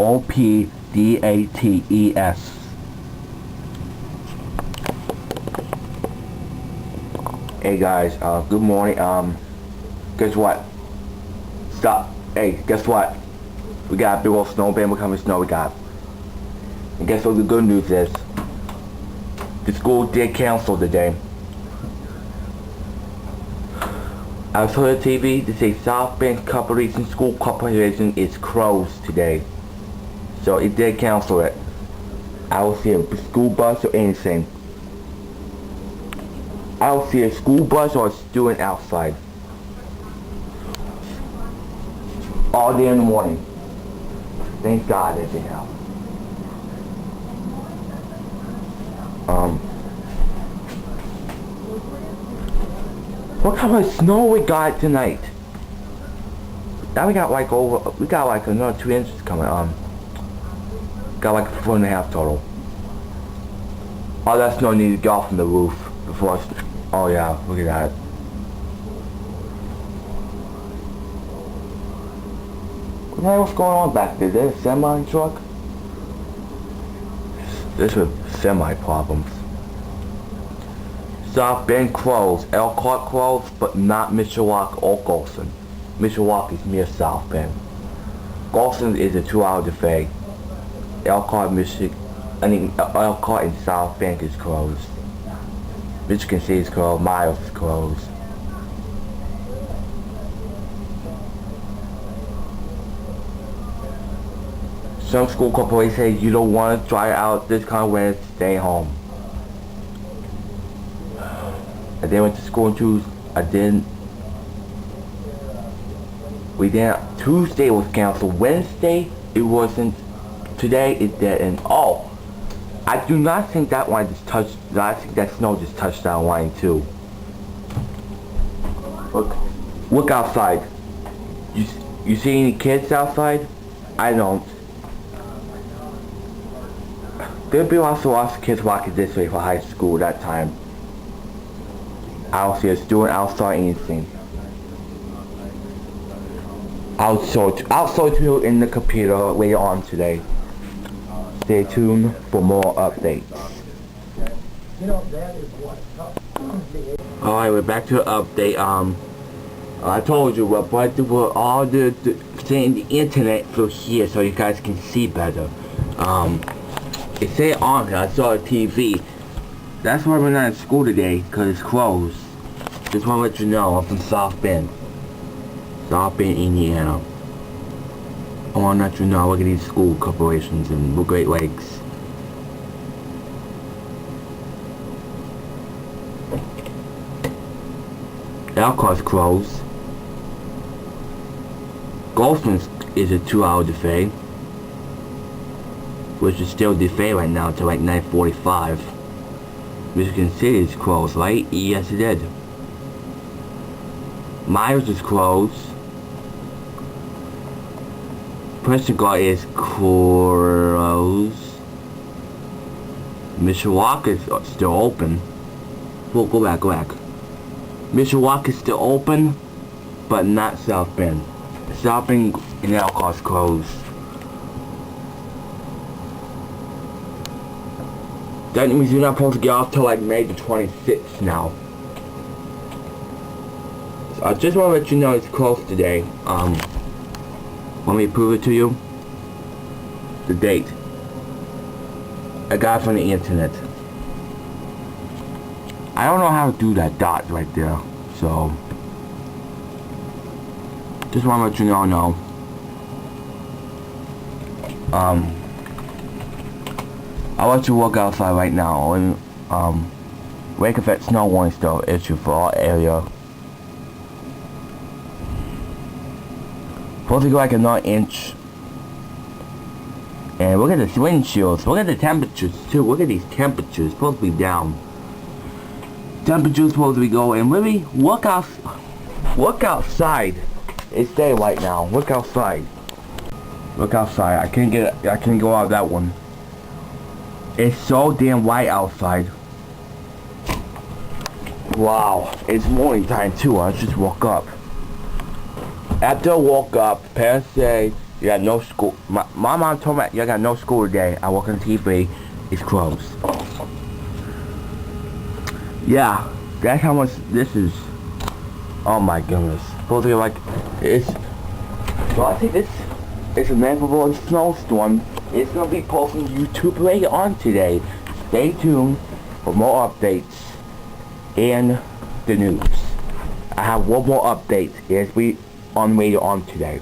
OPDATES. Hey guys, good morning. Guess what? Stop. Hey, guess what? We got a big old snow band. What kind of snow we got? And guess what the good news is? The school did cancel today. I was on the TV to say South Bend Corporation School Corporation is closed today. So it did cancel it. I don't see a school bus or anything. I don't see a school bus or a student outside. All day in the morning. Thank God it's out. What kind of snow we got tonight? Now we got like another 2 inches coming. Got like 4.5 total. All that snow needs to get off from the roof before it's, oh yeah, look at that. What's going on back there? Is there a semi truck? This is semi problems. South Bend closed, Elkhart closed, but not Mishawaka or Golson. Mishawaka is near South Bend. Golson is a 2-hour delay. Elkhart, Elkhart and South Bend is closed. Michigan City is closed, Miles is closed. Some school corporations say you don't want to try out this kind of weather, stay home. I then went to school on Tuesday. Tuesday was canceled. Wednesday, it wasn't. Today, it didn't. Oh, I do not think that one just touched, I think that snow just touched that line too. Look outside. You see any kids outside? I don't. There'll be also lots of kids walking this way for high school that time. I don't see a student outside anything. I'll show to you in the computer later on today. Stay tuned for more updates. Alright, we're back to the update. I told you we're going to put all the thing the internet through here so you guys can see better. It said on here, I saw the TV. That's why we're not in school today, because it's closed. Just want to let you know, I'm from South Bend. South Bend, Indiana. I want to let you know, look at these school corporations in the Great Lakes. Elkhart's closed. Golson is a 2-hour delay, which is still delay right now till like 9:45. Michigan City is closed, right? Yes, it did. Myers is closed. Prescott is closed. Mishawaka is still open. Well, go back. Mishawaka is still open, but not South Bend. South Bend and Elkhart is closed. That means you're not supposed to get off till like May the 26th now. So I just want to let you know it's closed today. Want me to prove it to you? The date. I got it from the internet. I don't know how to do that dot right there, so just want to let you know. I'll let you walk outside right now and wake up at snow warning still issue for our area. Supposed to go like another inch. And look at the wind chills. Look at the temperatures too. Look at these temperatures. Supposed to be down. Temperatures supposed to be going. Really, look outside. It's daylight now. Look outside. Look outside. I can't go out of that one. It's so damn white outside. Wow, it's morning time too. I just woke up. After I woke up, parents say You got no school. My mom told me you got no school today. I work on TV. It's closed. Yeah, that's how much this is. Oh my goodness. Supposed to be like, it's, so I think this is a memorable snowstorm. It's going to be posting to YouTube later on today. Stay tuned for more updates and the news. I have one more update as we on later on today.